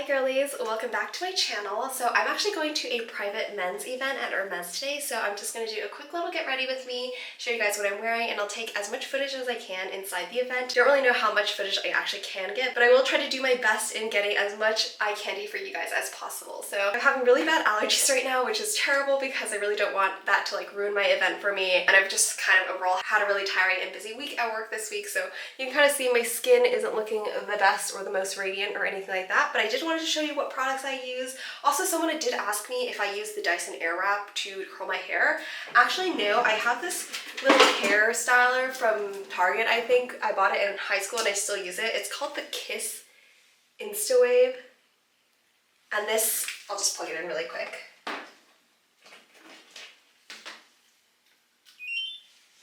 girlies, welcome back to my channel. So I'm actually going to a private men's event at Hermes today, so I'm just going to do a quick little get ready with me, show you guys what I'm wearing, and I'll take as much footage as I can inside the event. Don't really know how much footage I actually can get, but I will try to do my best in getting as much eye candy for you guys as possible. So I'm having really bad allergies right now, which is terrible because I really don't want that to like ruin my event for me, and I've just kind of overall had a really tiring and busy week at work this week, so you can kind of see my skin isn't looking the best or the most radiant or anything like that, but I just wanted to show you what products I use. Also, someone did ask me if I use the Dyson Airwrap to curl my hair. Actually, no, I have this little hair styler from Target, I think. I bought it in high school and I still use it. It's called the Kiss InstaWave. And this, I'll just plug it in really quick.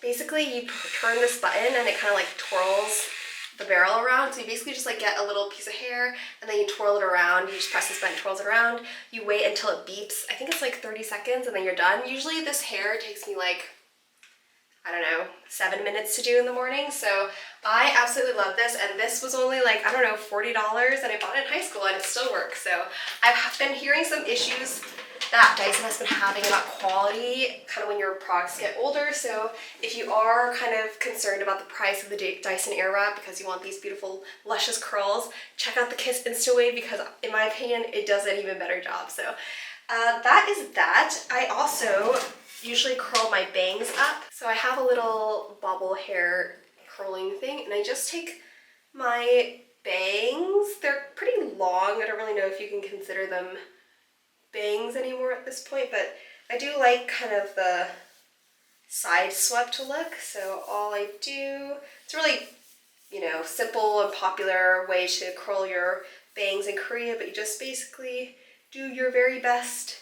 Basically, you turn this button and it kind of like twirls the barrel around. So you basically just like get a little piece of hair and then you twirl it around. You just press this button, twirls it around. You wait until it beeps. I think it's like 30 seconds and then you're done. Usually this hair takes me like, I don't know, 7 minutes to do in the morning. So I absolutely love this, and this was only like, I don't know, $40, and I bought it in high school and it still works. So I've been hearing some issues that Dyson has been having about quality kind of when your products get older. So if you are kind of concerned about the price of the Dyson Airwrap because you want these beautiful luscious curls, check out the Kiss InstaWave because in my opinion it does an even better job. So that is that. I also usually curl my bangs up. So I have a little bobble hair curling thing, and I just take my bangs. They're pretty long. I don't really know if you can consider them bangs anymore at this point, but I do like kind of the side swept look. So all I do, it's really, you know, simple and popular way to curl your bangs in Korea, but you just basically do your very best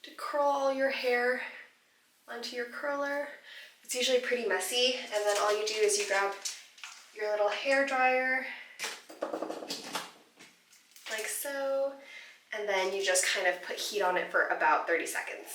to curl all your hair onto your curler. It's usually pretty messy, and then all you do is you grab your little hair dryer like so, and then you just kind of put heat on it for about 30 seconds.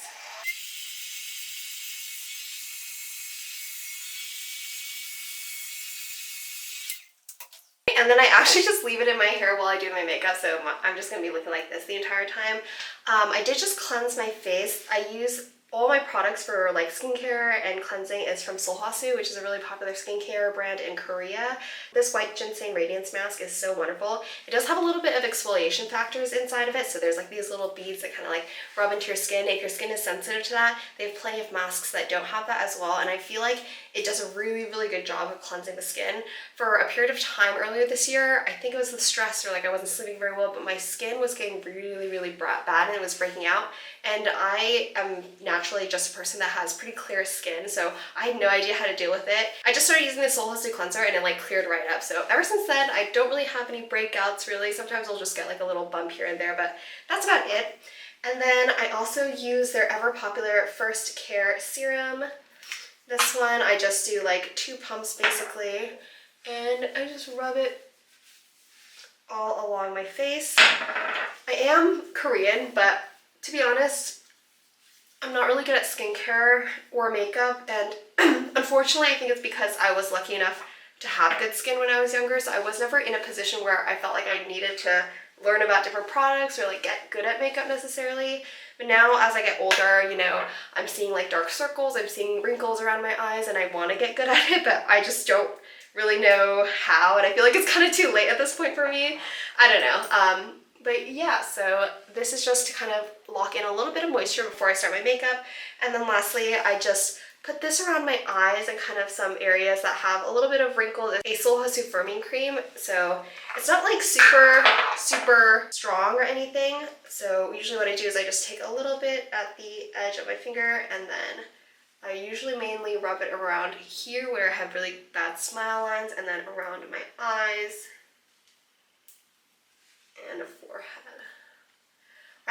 And then I actually just leave it in my hair while I do my makeup, so I'm just going to be looking like this the entire time. I did just cleanse my face. I use all my products for like skincare and cleansing is from Solhasu, which is a really popular skincare brand in Korea. This white ginseng radiance mask is so wonderful. It does have a little bit of exfoliation factors inside of it, so there's like these little beads that kind of like rub into your skin. If your skin is sensitive to that, they have plenty of masks that don't have that as well, and I feel like it does a really, really good job of cleansing the skin. For a period of time earlier this year, I think it was the stress or like I wasn't sleeping very well, but my skin was getting really, really bad and it was breaking out. And I am naturally just a person that has pretty clear skin, so I had no idea how to deal with it. I just started using the Solhasu cleanser and it like cleared right up. So ever since then, I don't really have any breakouts really. Sometimes I'll just get like a little bump here and there, but that's about it. And then I also use their ever popular First Care serum. This one, I just do like 2 pumps basically, and I just rub it all along my face. I am Korean, but to be honest, I'm not really good at skincare or makeup, and unfortunately I think it's because I was lucky enough to have good skin when I was younger, so I was never in a position where I felt like I needed to learn about different products or like get good at makeup necessarily. But now as I get older, you know, I'm seeing like dark circles, I'm seeing wrinkles around my eyes, and I want to get good at it, but I just don't really know how, and I feel like it's kind of too late at this point for me. I don't know. But yeah, so this is just to kind of lock in a little bit of moisture before I start my makeup. And then lastly, I just put this around my eyes and kind of some areas that have a little bit of wrinkles. A Solhasu firming cream, so it's not like super strong or anything. So usually what I do is I just take a little bit at the edge of my finger, and then I usually mainly rub it around here where I have really bad smile lines, and then around my eyes and forehead.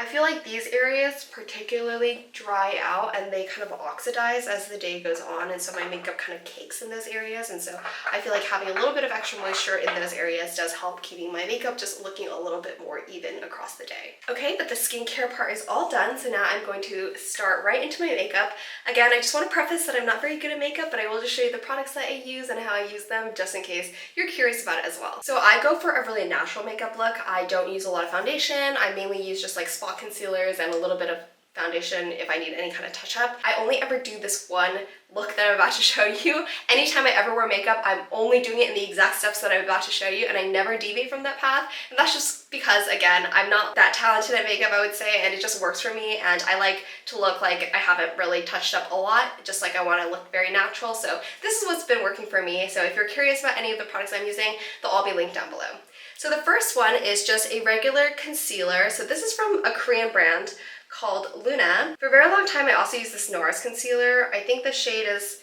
I feel like these areas particularly dry out and they kind of oxidize as the day goes on, and so my makeup kind of cakes in those areas, and so I feel like having a little bit of extra moisture in those areas does help keeping my makeup just looking a little bit more even across the day. Okay, but the skincare part is all done, so now I'm going to start right into my makeup. Again, I just want to preface that I'm not very good at makeup, but I will just show you the products that I use and how I use them just in case you're curious about it as well. So I go for a really natural makeup look. I don't use a lot of foundation. I mainly use just like spot concealers and a little bit of foundation if I need any kind of touch up. I only ever do this one look that I'm about to show you. Anytime I ever wear makeup, I'm only doing it in the exact steps that I'm about to show you, and I never deviate from that path. And that's just because, again, I'm not that talented at makeup, I would say, and it just works for me, and I like to look like I haven't really touched up a lot, just like I want to look very natural. So this is what's been working for me. So if you're curious about any of the products I'm using, they'll all be linked down below. So the first one is just a regular concealer. So this is from a Korean brand called Luna. For a very long time, I also used this NARS concealer. I think the shade is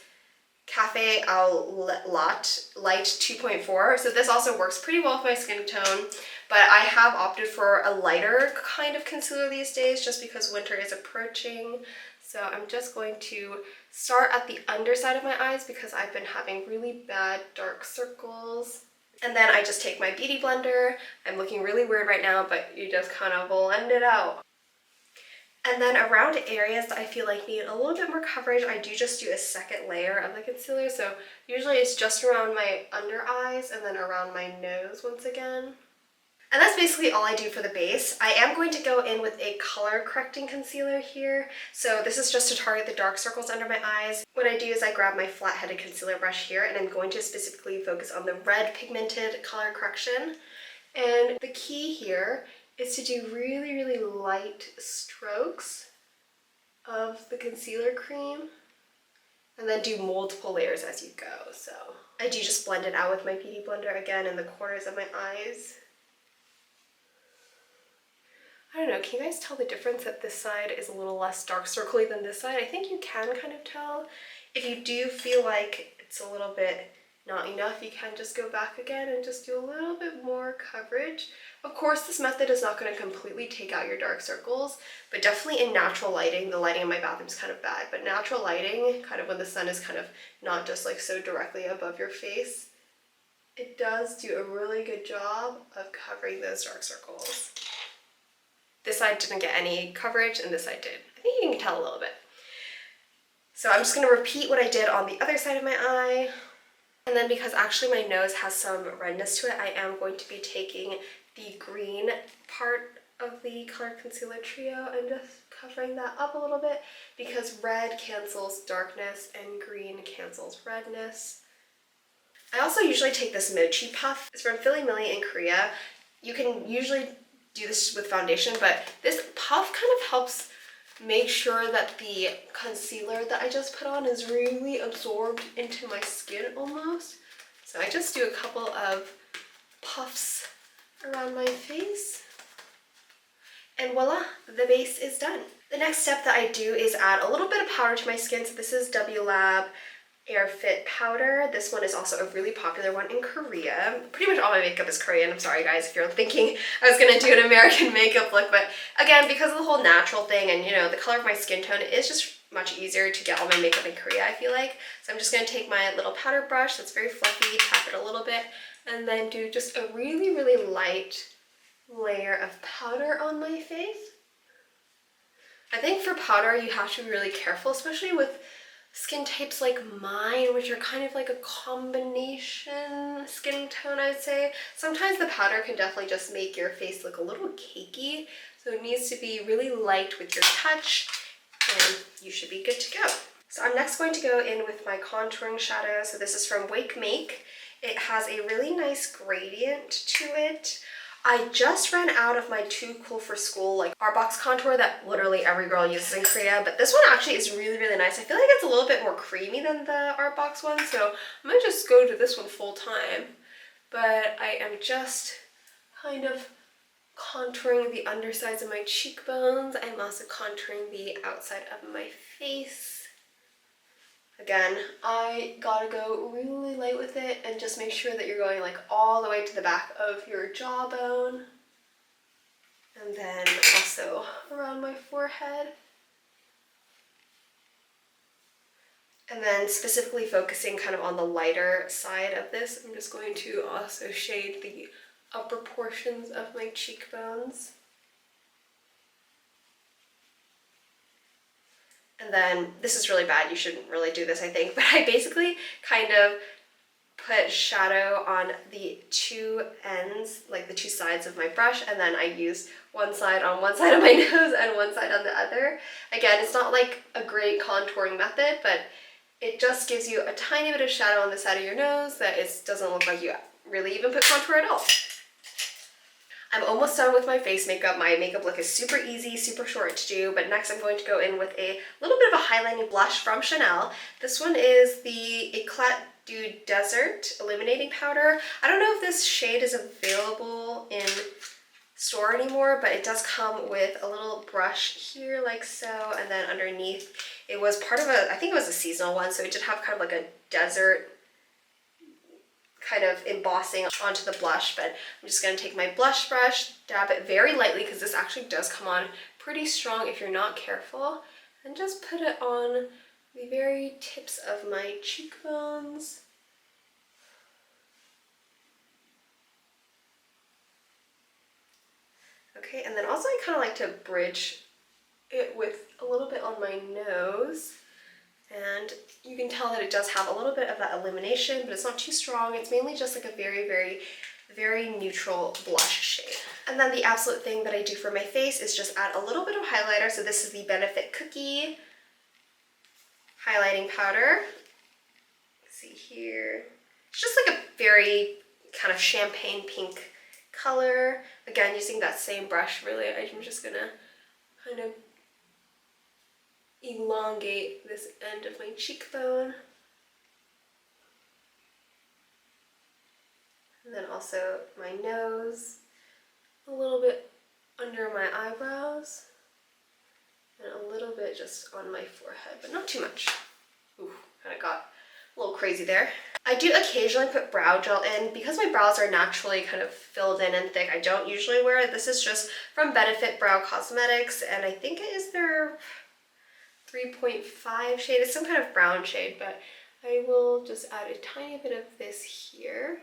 Cafe Au Lat Light 2.4. So this also works pretty well with my skin tone, but I have opted for a lighter kind of concealer these days just because winter is approaching. So I'm just going to start at the underside of my eyes because I've been having really bad dark circles. And then I just take my beauty blender. I'm looking really weird right now, but you just kind of blend it out. And then around areas that I feel like need a little bit more coverage, I do just do a second layer of the concealer. So usually it's just around my under eyes and then around my nose once again. And that's basically all I do for the base. I am going to go in with a color correcting concealer here. So this is just to target the dark circles under my eyes. What I do is I grab my flat-headed concealer brush here, and I'm going to specifically focus on the red pigmented color correction. And the key here is to do really, really light strokes of the concealer cream and then do multiple layers as you go. So I do just blend it out with my beauty blender again in the corners of my eyes. I don't know, can you guys tell the difference that this side is a little less dark circly than this side? I think you can kind of tell. If you do feel like it's a little bit not enough, you can just go back again and just do a little bit more coverage. Of course, this method is not going to completely take out your dark circles, but definitely in natural lighting. The lighting in my bathroom is kind of bad, but natural lighting, kind of when the sun is kind of not just like so directly above your face, it does do a really good job of covering those dark circles. This side didn't get any coverage and this side did. I think you can tell a little bit. So I'm just going to repeat what I did on the other side of my eye. And then because actually my nose has some redness to it, I am going to be taking the green part of the colored concealer trio and just covering that up a little bit because red cancels darkness and green cancels redness. I also usually take this mochi puff. It's from Philly Millie in Korea. You can usually do this with foundation, but this puff kind of helps make sure that the concealer that I just put on is really absorbed into my skin almost. So I just do a couple of puffs around my face and voila, the base is done. The next step that I do is add a little bit of powder to my skin. So this is w-airfit powder. This one is also a really popular one in Korea. Pretty much all my makeup is Korean. I'm sorry guys if you're thinking I was gonna do an American makeup look, but again, because of the whole natural thing and you know, the color of my skin tone, it's just much easier to get all my makeup in Korea, I feel like. So I'm just gonna take my little powder brush that's very fluffy, tap it a little bit, and then do just a really, really light layer of powder on my face. I think for powder, you have to be really careful, especially with skin types like mine, which are kind of like a combination skin tone, I'd say. Sometimes the powder can definitely just make your face look a little cakey, so it needs to be really light with your touch, and you should be good to go. So I'm next going to go in with my contouring shadow. So this is from Wake Make. It has a really nice gradient to it. I just ran out of my Too Cool for School like art box contour that literally every girl uses in Korea, but this one actually is really, really nice. I feel like it's a little bit more creamy than the art box one, so I'm gonna just go to this one full time. But I am just kind of contouring the undersides of my cheekbones. I'm also contouring the outside of my face. Again, I gotta go really light with it and just make sure that you're going like all the way to the back of your jawbone. And then also also around my forehead. And then specifically focusing kind of on the lighter side of this, I'm just going to also shade the upper portions of my cheekbones. And then, this is really bad, you shouldn't really do this I think, but I basically kind of put shadow on the two ends, like the two sides of my brush, and then I use one side on one side of my nose and one side on the other. Again, it's not like a great contouring method, but it just gives you a tiny bit of shadow on the side of your nose that it doesn't look like you really even put contour at all. I'm almost done with my face makeup. My makeup look is super easy, super short to do, but next I'm going to go in with a little bit of a highlighting blush from Chanel. This one is the Eclat du Desert Illuminating Powder. I don't know if this shade is available in store anymore, but it does come with a little brush here like so, and then underneath it was part of I think it was a seasonal one, so it did have kind of like a desert kind of embossing onto the blush, but I'm just going to take my blush brush, dab it very lightly because this actually does come on pretty strong if you're not careful, and just put it on the very tips of my cheekbones. Okay, and then also I kind of like to bridge it with a little bit on my nose. And you can tell that it does have a little bit of that illumination, but it's not too strong. It's mainly just like a very, very, very neutral blush shade. And then the absolute thing that I do for my face is just add a little bit of highlighter. So this is the Benefit Cookie highlighting powder. See here. It's just like a very kind of champagne pink color. Again, using that same brush, really, I'm just gonna kind of elongate this end of my cheekbone. And then also my nose, a little bit under my eyebrows, and a little bit just on my forehead, but not too much. Ooh, kind of got a little crazy there. I do occasionally put brow gel in because my brows are naturally kind of filled in and thick. I don't usually wear it. This is just from Benefit Brow Cosmetics, and I think it is their 3.5 shade. It's some kind of brown shade, but I will just add a tiny bit of this here.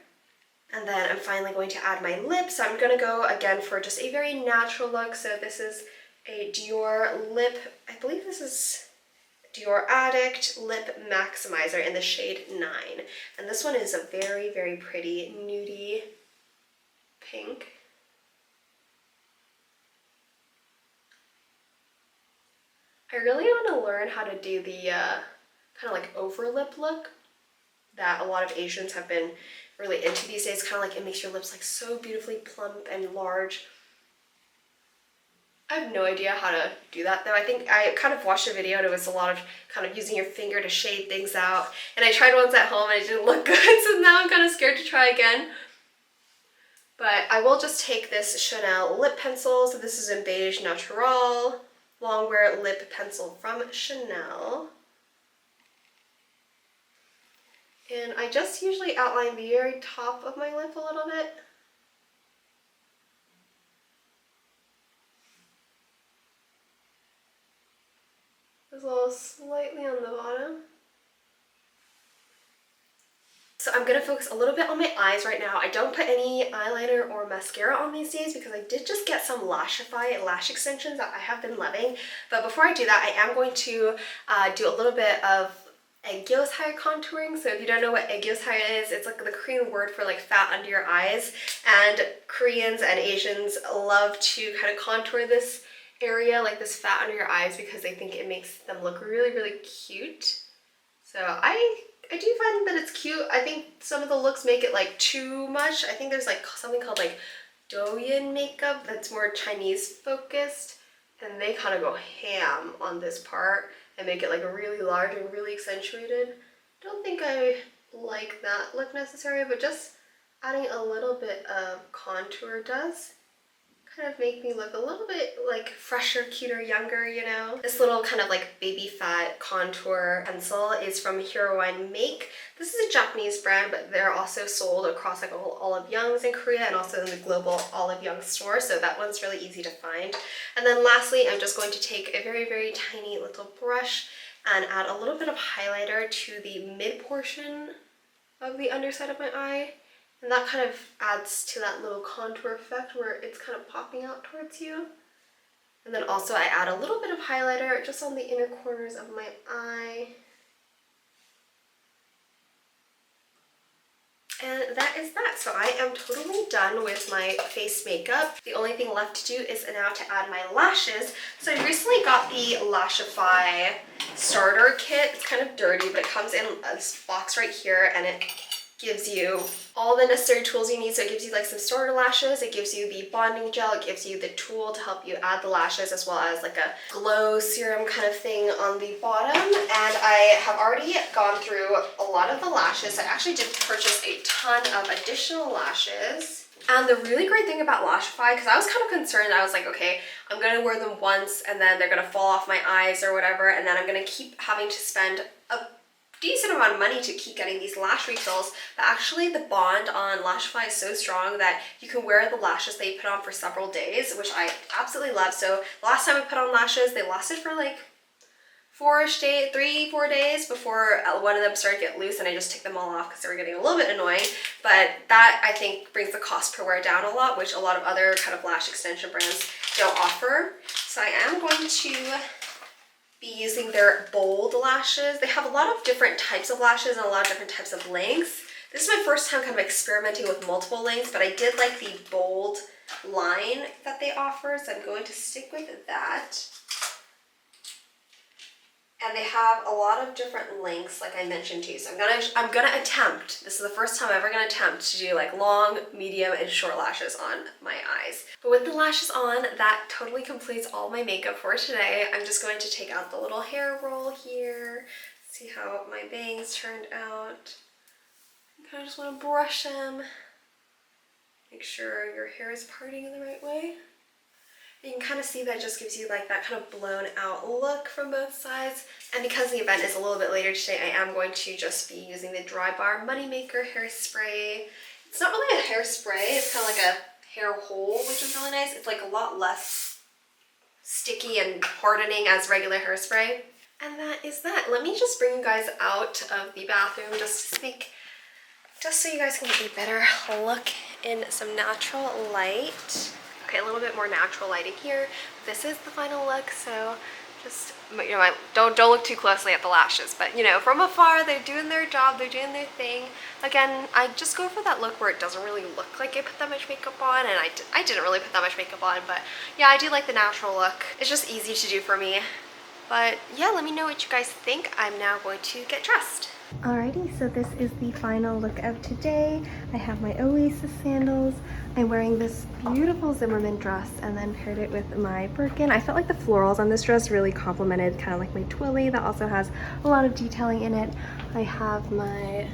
And then I'm finally going to add my lips. I'm gonna go again for just a very natural look. So this is a Dior lip, I believe this is Dior Addict Lip Maximizer in the shade 9. And this one is a very, very pretty nudie pink. I really want to learn how to do the kind of like over lip look that a lot of Asians have been really into these days. Kind of like it makes your lips like so beautifully plump and large. I have no idea how to do that though. I think I kind of watched a video and it was a lot of kind of using your finger to shade things out. And I tried once at home and it didn't look good, so now I'm kind of scared to try again. But I will just take this Chanel lip pencil. So this is in Beige Natural Longwear Lip Pencil from Chanel. And I just usually outline the very top of my lip a little bit. As well as slightly on the bottom. So I'm going to focus a little bit on my eyes right now. I don't put any eyeliner or mascara on these days because I did just get some Lashify lash extensions that I have been loving. But before I do that, I am going to do a little bit of egg yolk high contouring. So if you don't know what egg yolk high is, it's like the Korean word for like fat under your eyes. And Koreans and Asians love to kind of contour this area, like this fat under your eyes, because they think it makes them look really, really cute. So I do find that it's cute. I think some of the looks make it like too much. I think there's like something called like Douyin makeup that's more Chinese focused, and they kind of go ham on this part and make it like really large and really accentuated. Don't think I like that look necessarily, but just adding a little bit of contour does kind of make me look a little bit like fresher, cuter, younger, you know? This little kind of like baby fat contour pencil is from GRWM Make. This is a Japanese brand, but they're also sold across like all Olive Young's in Korea and also in the global Olive Young store, so that one's really easy to find. And then lastly, I'm just going to take a very, very tiny little brush and add a little bit of highlighter to the mid portion of the underside of my eye. And that kind of adds to that little contour effect where it's kind of popping out towards you. And then also I add a little bit of highlighter just on the inner corners of my eye. And that is that. So I am totally done with my face makeup. The only thing left to do is now to add my lashes. So I recently got the Lashify starter kit. It's kind of dirty, but it comes in this box right here and it gives you all the necessary tools you need. So it gives you like some starter lashes, it gives you the bonding gel, it gives you the tool to help you add the lashes, as well as like a glow serum kind of thing on the bottom. And I have already gone through a lot of the lashes. I actually did purchase a ton of additional lashes. And the really great thing about Lashify, because I was kind of concerned, I was like, okay, I'm going to wear them once and then they're going to fall off my eyes or whatever, and then I'm going to keep having to spend a decent amount of money to keep getting these lash refills. But actually the bond on Lashify is so strong that you can wear the lashes they put on for several days, which I absolutely love. So the last time I put on lashes, they lasted for like 4 days before one of them started to get loose, and I just took them all off because they were getting a little bit annoying. But that, I think, brings the cost per wear down a lot, which a lot of other kind of lash extension brands don't offer. So I am going to be using their bold lashes. They have a lot of different types of lashes and a lot of different types of lengths. This is my first time kind of experimenting with multiple lengths, but I did like the bold line that they offer, so I'm going to stick with that. And they have a lot of different lengths, like I mentioned to you. So I'm gonna attempt. This is the first time I'm ever gonna attempt to do like long, medium, and short lashes on my eyes. But with the lashes on, that totally completes all my makeup for today. I'm just going to take out the little hair roll here. See how my bangs turned out. I kind of just want to brush them. Make sure your hair is parting in the right way. You can kind of see that just gives you like that kind of blown out look from both sides. And because the event is a little bit later today, I am going to just be using the Dry Bar Moneymaker hairspray. It's not really a hairspray, it's kind of like a hair hole, which is really nice. It's like a lot less sticky and hardening as regular hairspray. And that is that. Let me just bring you guys out of the bathroom just so you guys can get a better look in some natural light. Okay, a little bit more natural lighting here. This is the final look, so just, you know, don't look too closely at the lashes, but you know, from afar, they're doing their job, they're doing their thing. Again, I just go for that look where it doesn't really look like I put that much makeup on, and I didn't really put that much makeup on, but yeah, I do like the natural look. It's just easy to do for me. But yeah, let me know what you guys think. I'm now going to get dressed. Alrighty, so this is the final look of today. I have my Oasis sandals. I'm wearing this beautiful Zimmermann dress and then paired it with my Birkin. I felt like the florals on this dress really complemented kind of like my twilly that also has a lot of detailing in it. I have my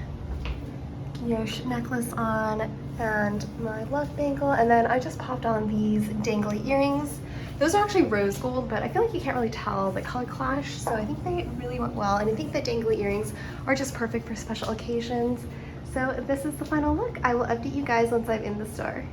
Yosh necklace on and my love bangle, and then I just popped on these dangly earrings. Those are actually rose gold, but I feel like you can't really tell the color clash, so I think they really went well, and I think the dangly earrings are just perfect for special occasions. So this is the final look. I will update you guys once I'm in the store.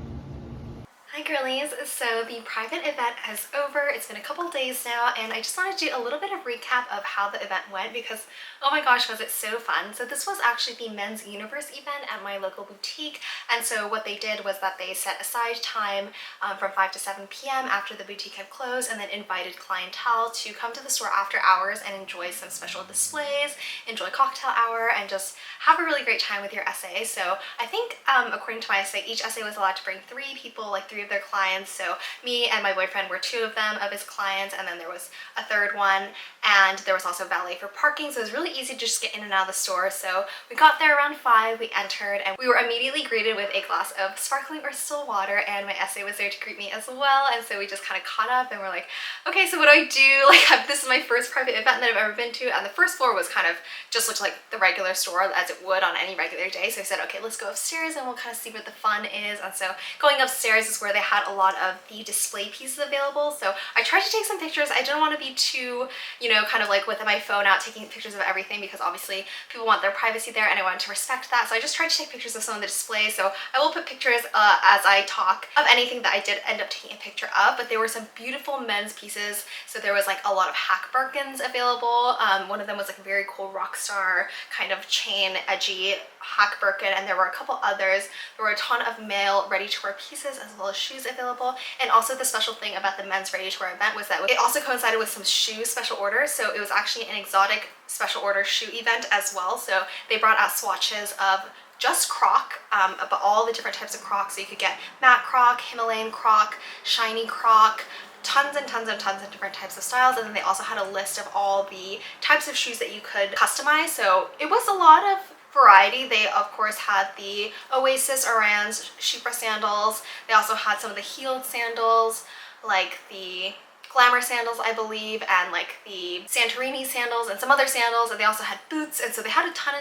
Hi girlies, so the private event is over. It's been a couple days now, and I just wanted to do a little bit of recap of how the event went because, oh my gosh, was it so fun. So this was actually the Men's Universe event at my local boutique, and so what they did was that they set aside time from 5 to 7 p.m. after the boutique had closed, and then invited clientele to come to the store after hours and enjoy some special displays, enjoy cocktail hour, and just have a really great time with your essay. So I think according to my essay, each essay was allowed to bring 3 people, like 3 of their clients. So me and my boyfriend were 2 of them, of his clients, and then there was a 3rd one, and there was also valet for parking, so it was really easy to just get in and out of the store. So we got there around 5, we entered, and we were immediately greeted with a glass of sparkling or still water, and my essay was there to greet me as well, and so we just kind of caught up and we're like, okay, so what do I do? Like, this is my first private event that I've ever been to, and the first floor was kind of just looked like the regular store as it would on any regular day. So I said, okay, let's go upstairs and we'll kind of see what the fun is. And so going upstairs is where they they had a lot of the display pieces available. So I tried to take some pictures. I didn't want to be too, you know, kind of like with my phone out taking pictures of everything, because obviously people want their privacy there and I wanted to respect that. So I just tried to take pictures of some of the displays. So I will put pictures as I talk of anything that I did end up taking a picture of, but there were some beautiful men's pieces. So there was like a lot of hack Birkins available. One of them was like a very cool rock star kind of chain edgy hack Birkin, and there were a couple others. There were a ton of male ready-to-wear pieces as well as shoes available. And also the special thing about the men's ready-to-wear event was that it also coincided with some shoe special orders. So it was actually an exotic special order shoe event as well. So they brought out swatches of just Croc, about all the different types of Crocs. So you could get matte Croc, Himalayan Croc, shiny Croc, tons and tons and tons of different types of styles. And then they also had a list of all the types of shoes that you could customize. So it was a lot of variety. They of course had the Oasis Ariane's Shipra sandals. They also had some of the heeled sandals, like the Glamour sandals, I believe, and like the Santorini sandals and some other sandals, and they also had boots. And so they had a ton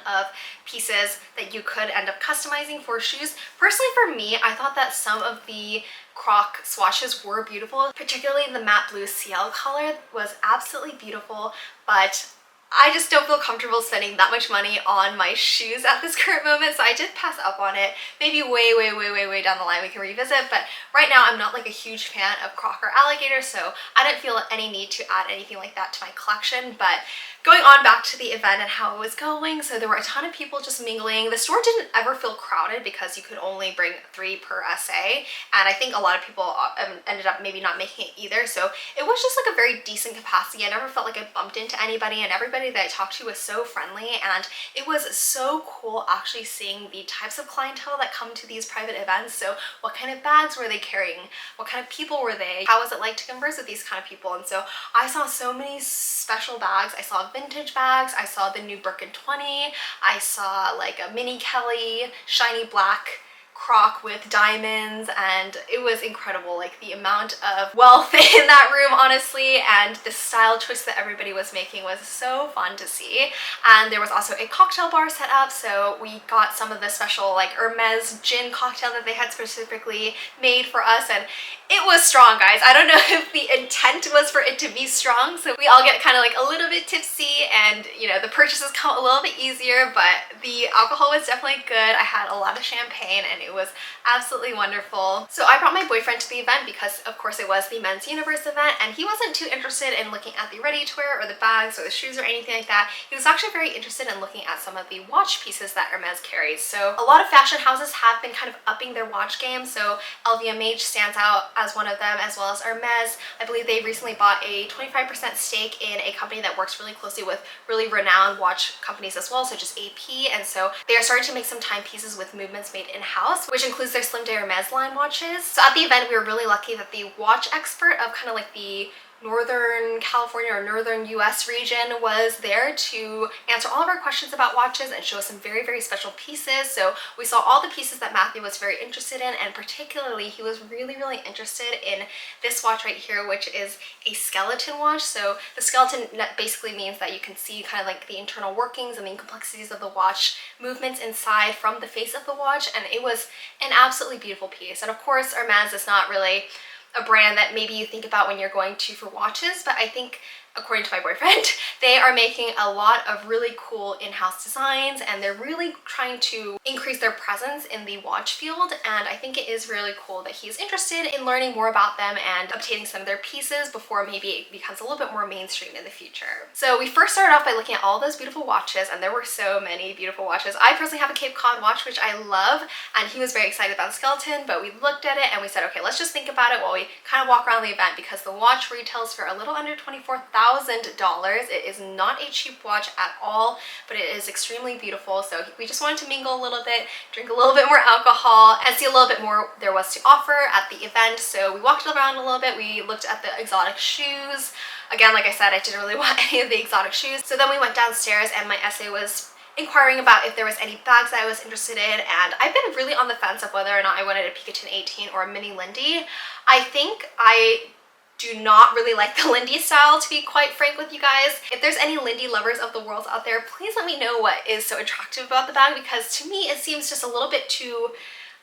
of pieces that you could end up customizing for shoes. Personally, for me, I thought that some of the Croc swatches were beautiful, particularly the matte blue CL color was absolutely beautiful, but I just don't feel comfortable spending that much money on my shoes at this current moment, so I did pass up on it. Maybe way down the line we can revisit, but right now I'm not like a huge fan of Croc or alligator, so I didn't feel any need to add anything like that to my collection. But going on back to the event and how it was going, so there were a ton of people just mingling. The store didn't ever feel crowded because you could only bring 3 per SA, and I think a lot of people ended up maybe not making it either, so it was just like a very decent capacity. I never felt like I bumped into anybody, and everybody that I talked to was so friendly, and it was so cool actually seeing the types of clientele that come to these private events. So what kind of bags were they carrying? What kind of people were they? How was it like to converse with these kind of people? And so I saw so many special bags. I saw vintage bags, I saw the new Birkin 20, I saw like a mini Kelly shiny black Croc with diamonds, and it was incredible, like the amount of wealth in that room, honestly, and the style choice that everybody was making was so fun to see. And there was also a cocktail bar set up, so we got some of the special like Hermes gin cocktail that they had specifically made for us, and it was strong, guys. I don't know if the intent was for it to be strong, so we all get kind of like a little bit tipsy, and you know, the purchases come a little bit easier, but the alcohol was definitely good. I had a lot of champagne and it was absolutely wonderful. So I brought my boyfriend to the event because of course it was the Men's Universe event, and he wasn't too interested in looking at the ready-to-wear or the bags or the shoes or anything like that. He was actually very interested in looking at some of the watch pieces that Hermes carries. So a lot of fashion houses have been kind of upping their watch game, so LVMH stands out as one of them, as well as Hermes. I believe they recently bought a 25% stake in a company that works really closely with really renowned watch companies as well, such as AP, and so they are starting to make some timepieces with movements made in-house, which includes their Slim Day Hermes line watches. So at the event, we were really lucky that the watch expert of kind of like the Northern California or Northern US region was there to answer all of our questions about watches and show us some very special pieces. So we saw all the pieces that Matthew was very interested in, and particularly he was really interested in this watch right here, which is a skeleton watch. So the skeleton basically means that you can see kind of like the internal workings and the complexities of the watch movements inside from the face of the watch, and it was an absolutely beautiful piece. And of course, Hermes is not really a brand that maybe you think about when you're going to for watches, but I think, according to my boyfriend, they are making a lot of really cool in-house designs, and they're really trying to increase their presence in the watch field, and I think it is really cool that he's interested in learning more about them and obtaining some of their pieces before maybe it becomes a little bit more mainstream in the future. So we first started off by looking at all those beautiful watches, and there were so many beautiful watches. I personally have a Cape Cod watch, which I love, and he was very excited about the skeleton, but we looked at it and we said, okay, let's just think about it while we kind of walk around the event, because the watch retails for a little under $24,000. It is not a cheap watch at all, but it is extremely beautiful. So we just wanted to mingle a little bit, drink a little bit more alcohol, and see a little bit more there was to offer at the event. So we walked around a little bit, we looked at the exotic shoes. Again, like I said, I didn't really want any of the exotic shoes. So then we went downstairs and my essay was inquiring about if there was any bags that I was interested in, and I've been really on the fence of whether or not I wanted a Picotin 18 or a mini Lindy. I think I do not really like the Lindy style, to be quite frank with you guys. If there's any Lindy lovers of the world out there, please let me know what is so attractive about the bag, because to me it seems just a little bit too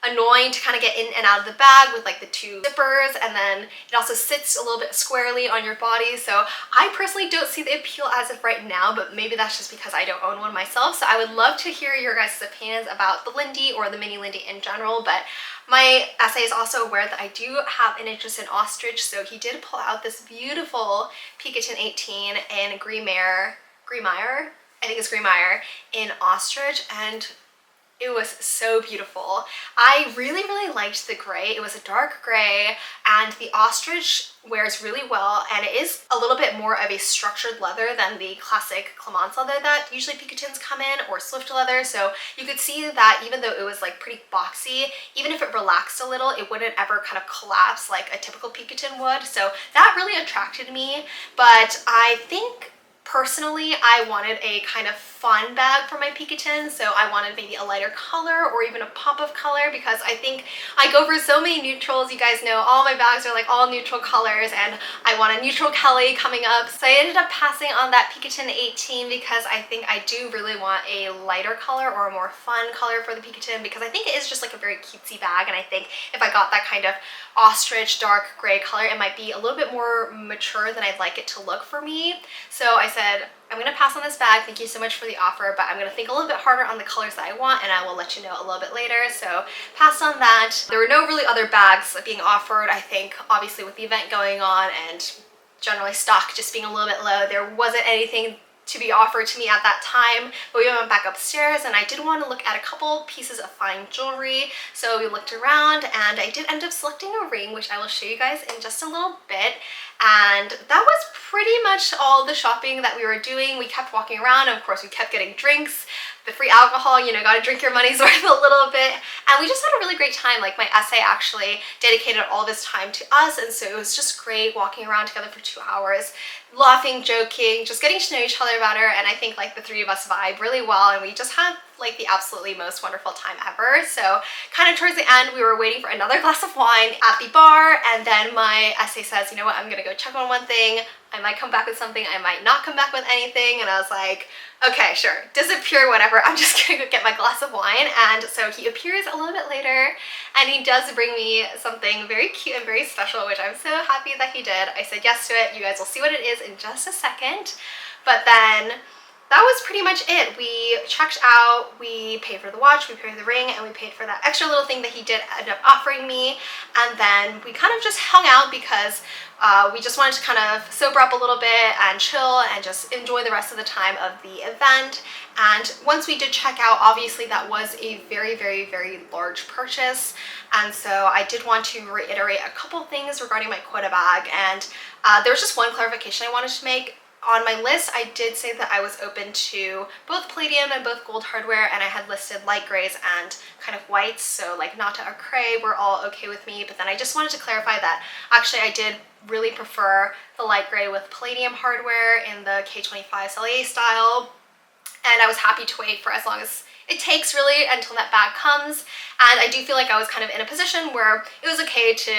annoying to kind of get in and out of the bag with like the two zippers, and then it also sits a little bit squarely on your body. So I personally don't see the appeal as of right now, but maybe that's just because I don't own one myself. So I would love to hear your guys' opinions about the Lindy or the mini Lindy in general. But my essay is also aware that I do have an interest in Ostrich, so he did pull out this beautiful Picotin 18 in Gruyere, I think it's Gruyere in Ostrich, and it was so beautiful. I really, really liked the gray. It was a dark gray, and the Ostrich wears really well, and it is a little bit more of a structured leather than the classic Clemence leather that usually Picotins come in, or Swift leather. So you could see that even though it was like pretty boxy, even if it relaxed a little, it wouldn't ever kind of collapse like a typical Picotin would. So that really attracted me. But I think personally, I wanted a kind of fun bag for my Picotin, so I wanted maybe a lighter color or even a pop of color, because I think I go for so many neutrals. You guys know all my bags are like all neutral colors, and I want a neutral Kelly coming up. So I ended up passing on that Picotin 18 because I think I do really want a lighter color or a more fun color for the Picotin, because I think it is just like a very cutesy bag, and I think if I got that kind of Ostrich dark gray color, it might be a little bit more mature than I'd like it to look for me. So I said, I'm gonna pass on this bag. Thank you so much for the offer, but I'm gonna think a little bit harder on the colors that I want, and I will let you know a little bit later. So passed on that. There were no really other bags being offered. I think obviously with the event going on and generally stock just being a little bit low, there wasn't anything to be offered to me at that time. But we went back upstairs, and I did want to look at a couple pieces of fine jewelry. So we looked around, and I did end up selecting a ring, which I will show you guys in just a little bit. And that was pretty much all the shopping that we were doing. We kept walking around, and of course we kept getting drinks. The free alcohol, you know, gotta drink your money's worth a little bit. And we just had a really great time. Like, my essay actually dedicated all this time to us, and so it was just great walking around together for 2 hours, laughing, joking, just getting to know each other better. And I think like the three of us vibe really well, and we just had like the absolutely most wonderful time ever. So kind of towards the end, we were waiting for another glass of wine at the bar, and then my essay says, you know what, I'm gonna go check on one thing. I might come back with something, I might not come back with anything. And I was like, okay, sure, disappear, whatever. I'm just gonna go get my glass of wine. And so he appears a little bit later, and he does bring me something very cute and very special, which I'm so happy that he did. I said yes to it. You guys will see what it is in just a second. But then that was pretty much it. We checked out, we paid for the watch, we paid for the ring, and we paid for that extra little thing that he did end up offering me. And then we kind of just hung out because we just wanted to kind of sober up a little bit and chill and just enjoy the rest of the time of the event. And once we did check out, obviously that was a very, very, very large purchase. And so I did want to reiterate a couple things regarding my quota bag. And there was just one clarification I wanted to make. On my list, I did say that I was open to both palladium and both gold hardware, and I had listed light grays and kind of whites, so like Nata or Cray were all okay with me. But then I just wanted to clarify that actually I did really prefer the light gray with palladium hardware in the K25 Cellier style, and I was happy to wait for as long as it takes really until that bag comes. And I do feel like I was kind of in a position where it was okay to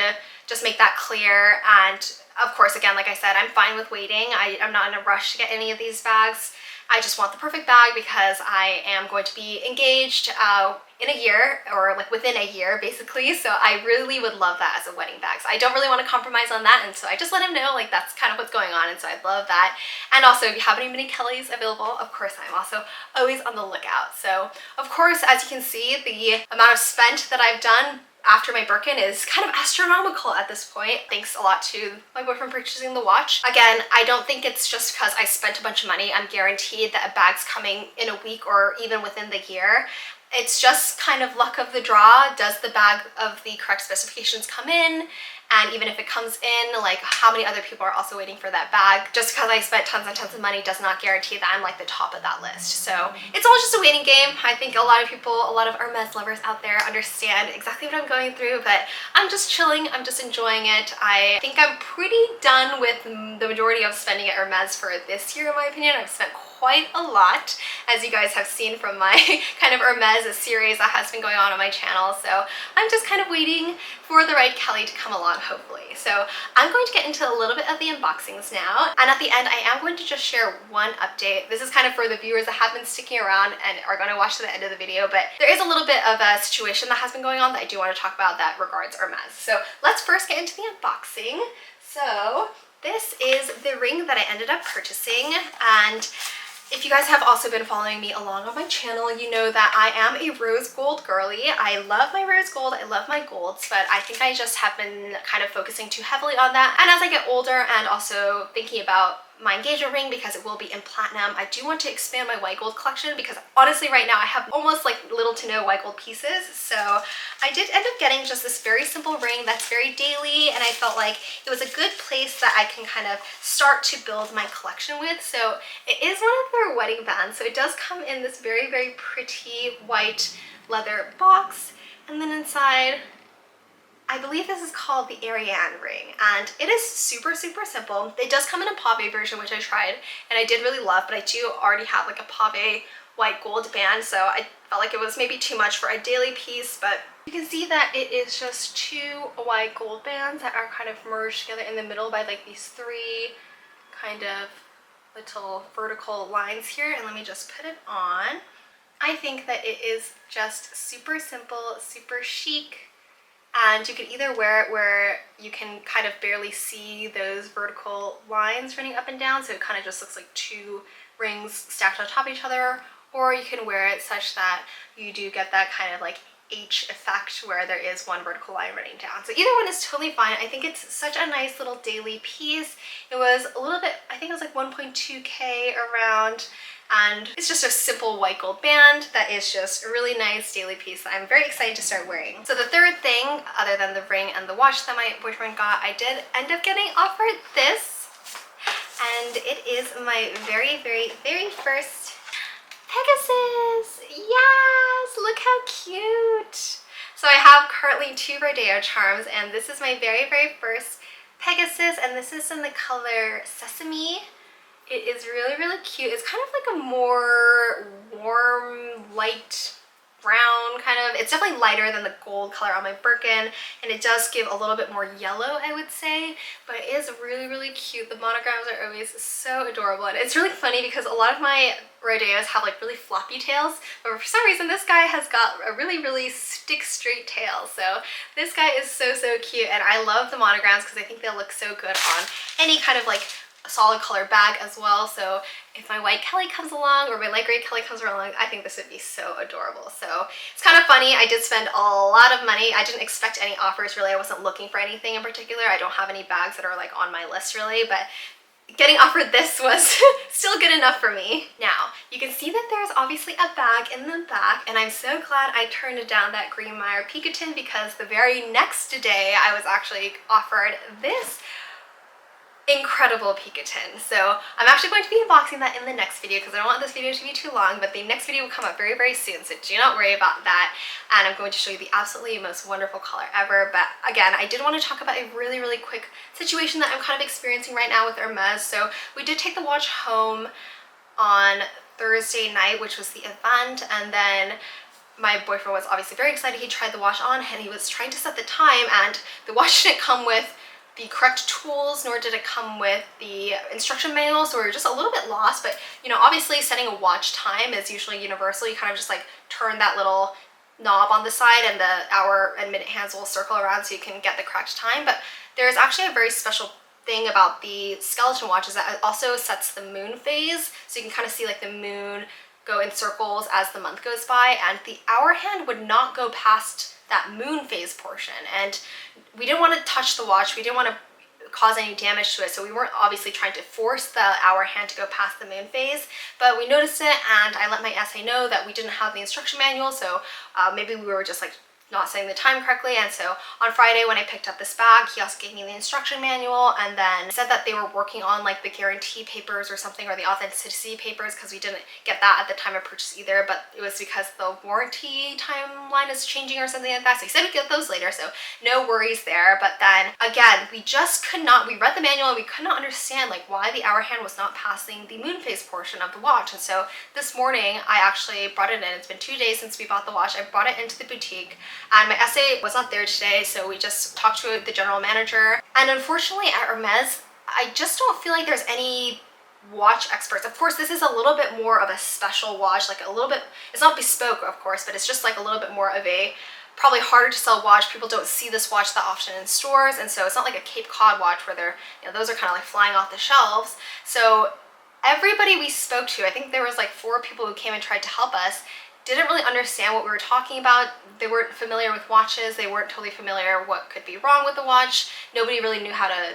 just make that clear. And of course, again, like I said, I'm fine with waiting. I'm not in a rush to get any of these bags. I just want the perfect bag because I am going to be engaged in a year, or like within a year basically. So I really would love that as a wedding bag. So I don't really want to compromise on that, and so I just let him know like that's kind of what's going on, and so I love that. And also, if you have any mini Kellys available, of course I'm also always on the lookout. So of course, as you can see, the amount of spent that I've done after my Birkin is kind of astronomical at this point. Thanks a lot to my boyfriend purchasing the watch. Again, I don't think it's just because I spent a bunch of money. I'm guaranteed that a bag's coming in a week or even within the year. It's just kind of luck of the draw. Does the bag of the correct specifications come in? And even if it comes in, like how many other people are also waiting for that bag? Just because I spent tons and tons of money does not guarantee that I'm like the top of that list. So it's all just a waiting game. I think a lot of people, a lot of Hermes lovers out there understand exactly what I'm going through, but I'm just chilling, I'm just enjoying it. I think I'm pretty done with the majority of spending at Hermes for this year, in my opinion. I've spent quite a lot, as you guys have seen from my kind of Hermes series that has been going on my channel. So I'm just kind of waiting for the right Kelly to come along, hopefully. So I'm going to get into a little bit of the unboxings now, and at the end I am going to just share one update. This is kind of for the viewers that have been sticking around and are going to watch to the end of the video, but there is a little bit of a situation that has been going on that I do want to talk about that regards Hermes. So let's first get into the unboxing. So this is the ring that I ended up purchasing, and if you guys have also been following me along on my channel, you know that I am a rose gold girly. I love my rose gold, I love my golds, but I think I just have been kind of focusing too heavily on that. And as I get older and also thinking about my engagement ring, because it will be in platinum, I do want to expand my white gold collection, because honestly right now I have almost like little to no white gold pieces. So I did end up getting just this very simple ring that's very daily, and I felt like it was a good place that I can kind of start to build my collection with. So it is one of their wedding bands, so it does come in this very, very pretty white leather box, and then inside I believe this is called the Ariane ring, and it is super, super simple. It does come in a pave version, which I tried and I did really love, but I do already have like a pave white gold band, so I felt like it was maybe too much for a daily piece. But you can see that it is just two white gold bands that are kind of merged together in the middle by like these three kind of little vertical lines here. And let me just put it on. I think that it is just super simple, super chic. And you can either wear it where you can kind of barely see those vertical lines running up and down, so it kind of just looks like two rings stacked on top of each other, or you can wear it such that you do get that kind of like H effect where there is one vertical line running down. So either one is totally fine. I think it's such a nice little daily piece. It was a little bit, I think it was like 1.2K around, and it's just a simple white gold band that is just a really nice daily piece that I'm very excited to start wearing. So the third thing, other than the ring and the watch that my boyfriend got, I did end up getting offered this, and it is my very, very, very first Pegasus. Yes, look how cute. So I have currently two Rodeo charms, and this is my very, very first Pegasus, and this is in the color Sesame. It is really, really cute. It's kind of like a more warm, light brown kind of. It's definitely lighter than the gold color on my Birkin, and it does give a little bit more yellow, I would say, but it is really, really cute. The monograms are always so adorable, and it's really funny because a lot of my Rodeos have like really floppy tails, but for some reason this guy has got a really, really stick straight tail. So this guy is so, so cute, and I love the monograms because I think they'll look so good on any kind of like a solid color bag as well. So if my white Kelly comes along or my light gray Kelly comes along, I think this would be so adorable. So it's kind of funny. I did spend a lot of money. I didn't expect any offers really. I wasn't looking for anything in particular. I don't have any bags that are like on my list really, but getting offered this was still good enough for me. Now, you can see that there's obviously a bag in the back, and I'm so glad I turned down that Greenmeyer picotin, because the very next day I was actually offered this incredible picotin. So I'm actually going to be unboxing that in the next video because I don't want this video to be too long, but the next video will come up very, very soon, so do not worry about that. And I'm going to show you the absolutely most wonderful color ever. But again, I did want to talk about a really, really quick situation that I'm kind of experiencing right now with Hermes. So we did take the watch home on Thursday night, which was the event, and then my boyfriend was obviously very excited. He tried the watch on and he was trying to set the time, and the watch didn't come with the correct tools, nor did it come with the instruction manual, so we were just a little bit lost. But you know, obviously setting a watch time is usually universal. You kind of just like turn that little knob on the side and the hour and minute hands will circle around so you can get the correct time. But there's actually a very special thing about the skeleton watches that it also sets the moon phase, so you can kind of see like the moon go in circles as the month goes by, and the hour hand would not go past that moon phase portion. And we didn't want to touch the watch, we didn't want to cause any damage to it, so we weren't obviously trying to force the hour hand to go past the moon phase, but we noticed it, and I let my SA know that we didn't have the instruction manual, so maybe we were just like not setting the time correctly. And so on Friday when I picked up this bag, he also gave me the instruction manual and then said that they were working on like the guarantee papers or something, or the authenticity papers, because we didn't get that at the time of purchase either, but it was because the warranty timeline is changing or something like that. So he said we'd get those later, so no worries there. But then again, we read the manual and we could not understand like why the hour hand was not passing the moon phase portion of the watch. And so this morning I actually brought it in. It's been 2 days since we bought the watch. I brought it into the boutique and my essay was not there today, so we just talked to the general manager. And unfortunately at Hermes, I just don't feel like there's any watch experts. Of course, this is a little bit more of a special watch, like a little bit, it's not bespoke of course, but it's just like a little bit more of a probably harder to sell watch. People don't see this watch that often in stores, and so it's not like a Cape Cod watch where they're, you know, those are kind of like flying off the shelves. So everybody we spoke to, I think there was like 4 people who came and tried to help us, didn't really understand what we were talking about. They weren't familiar with watches. They weren't totally familiar what could be wrong with the watch. Nobody really knew how to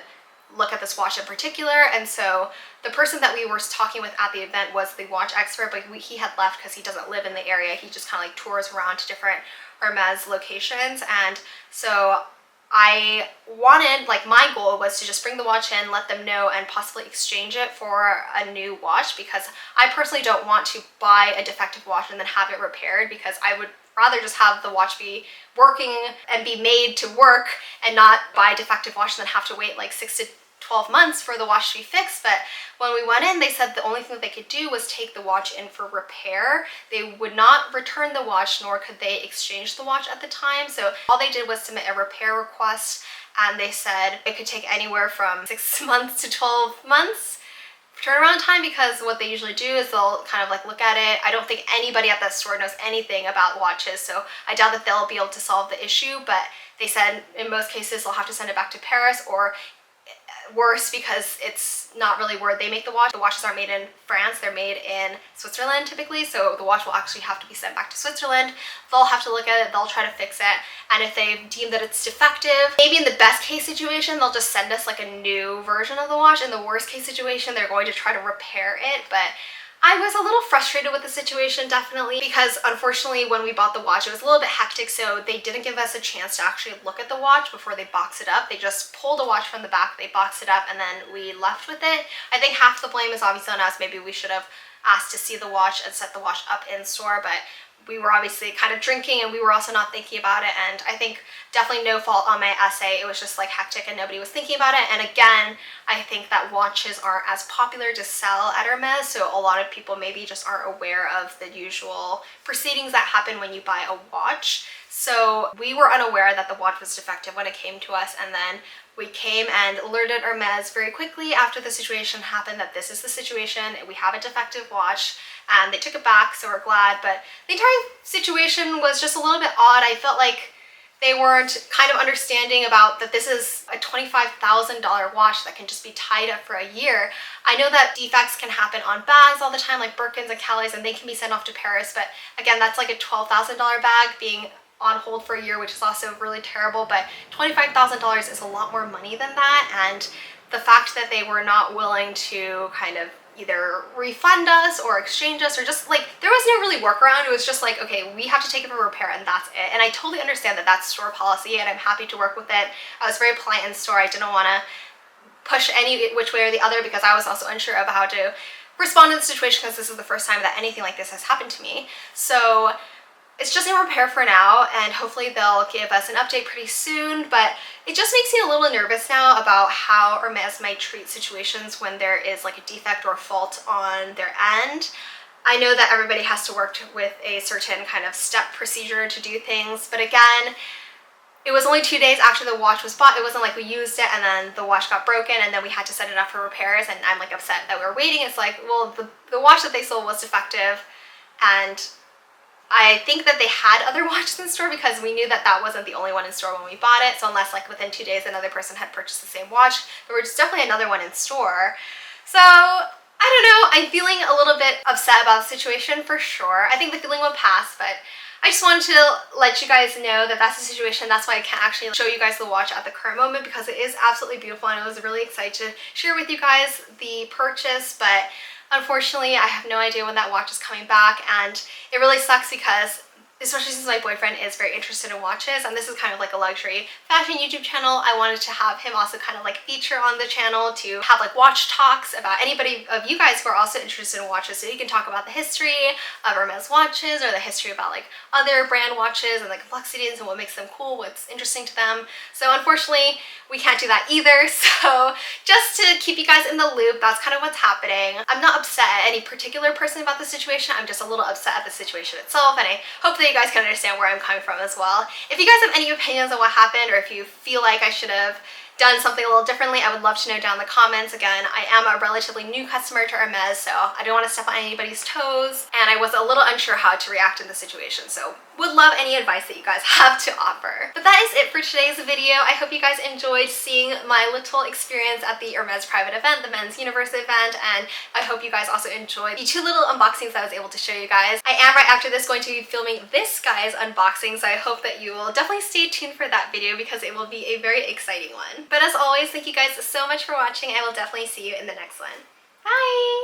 look at this watch in particular. And so the person that we were talking with at the event was the watch expert, but he had left because he doesn't live in the area. He just kind of like tours around to different Hermes locations. And so I wanted, like my goal was to just bring the watch in, let them know, and possibly exchange it for a new watch, because I personally don't want to buy a defective watch and then have it repaired, because I would rather just have the watch be working and be made to work and not buy a defective watch and then have to wait like 6 to 12 months for the watch to be fixed. But when we went in, they said the only thing that they could do was take the watch in for repair. They would not return the watch, nor could they exchange the watch at the time. So all they did was submit a repair request, and they said it could take anywhere from 6 months to 12 months turnaround time, because what they usually do is they'll kind of like look at it. I don't think anybody at that store knows anything about watches, so I doubt that they'll be able to solve the issue. But they said in most cases they'll have to send it back to Paris, or worse, because it's not really where they make the watch. The watches aren't made in France, they're made in Switzerland typically, so the watch will actually have to be sent back to Switzerland. They'll have to look at it, they'll try to fix it, and if they deem that it's defective, maybe in the best case situation they'll just send us like a new version of the watch. In the worst case situation, they're going to try to repair it. But I was a little frustrated with the situation, definitely, because unfortunately when we bought the watch it was a little bit hectic, so they didn't give us a chance to actually look at the watch before they boxed it up. They just pulled the watch from the back, they boxed it up, and then we left with it. I think half the blame is obviously on us. Maybe we should have asked to see the watch and set the watch up in store, but we were obviously kind of drinking and we were also not thinking about it. And I think definitely no fault on my essay. It was just like hectic and nobody was thinking about it. And again, I think that watches aren't as popular to sell at Hermes, so a lot of people maybe just aren't aware of the usual proceedings that happen when you buy a watch. So we were unaware that the watch was defective when it came to us, and then we came and alerted Hermes very quickly after the situation happened that this is the situation, we have a defective watch, and they took it back, so we're glad. But the entire situation was just a little bit odd. I felt like they weren't kind of understanding about that this is a $25,000 watch that can just be tied up for a year. I know that defects can happen on bags all the time, like Birkins and Calais, and they can be sent off to Paris, but again, that's like a $12,000 bag being on hold for a year, which is also really terrible. But $25,000 is a lot more money than that, and the fact that they were not willing to kind of either refund us or exchange us, or just like there was no really workaround. It was just like, okay, we have to take it for repair and that's it. And I totally understand that that's store policy, and I'm happy to work with it. I was very polite in store. I didn't want to push any which way or the other, because I was also unsure of how to respond to the situation, because this is the first time that anything like this has happened to me. So it's just in repair for now, and hopefully they'll give us an update pretty soon. But it just makes me a little nervous now about how Hermes might treat situations when there is like a defect or fault on their end. I know that everybody has to work with a certain kind of step procedure to do things, but again, it was only 2 days after the watch was bought. It wasn't like we used it and then the watch got broken and then we had to set it up for repairs, and I'm like upset that we were waiting. It's like, well, the watch that they sold was defective, and I think that they had other watches in store, because we knew that that wasn't the only one in store when we bought it. So unless like within 2 days another person had purchased the same watch, there was definitely another one in store. So I don't know, I'm feeling a little bit upset about the situation for sure. I think the feeling will pass, but I just wanted to let you guys know that that's the situation. That's why I can't actually show you guys the watch at the current moment, because it is absolutely beautiful, and I was really excited to share with you guys the purchase. But unfortunately, I have no idea when that watch is coming back, and it really sucks because especially since my boyfriend is very interested in watches, and this is kind of like a luxury fashion YouTube channel. I wanted to have him also kind of like feature on the channel to have like watch talks about anybody of you guys who are also interested in watches, so you can talk about the history of Hermes watches or the history about like other brand watches and the complexities and what makes them cool, what's interesting to them. So unfortunately, we can't do that either. So just to keep you guys in the loop, that's kind of what's happening. I'm not upset at any particular person about the situation. I'm just a little upset at the situation itself, and I hope that you guys can understand where I'm coming from as well. If you guys have any opinions on what happened, or if you feel like I should have done something a little differently, I would love to know down in the comments. Again, I am a relatively new customer to Hermes, so I don't want to step on anybody's toes, and I was a little unsure how to react in the situation, so would love any advice that you guys have to offer. But that is it for today's video. I hope you guys enjoyed seeing my little experience at the Hermes private event, the Men's Universe event, and I hope you guys also enjoyed the 2 little unboxings that I was able to show you guys. I am right after this going to be filming this guy's unboxing, so I hope that you will definitely stay tuned for that video because it will be a very exciting one. But as always, thank you guys so much for watching. I will definitely see you in the next one. Bye!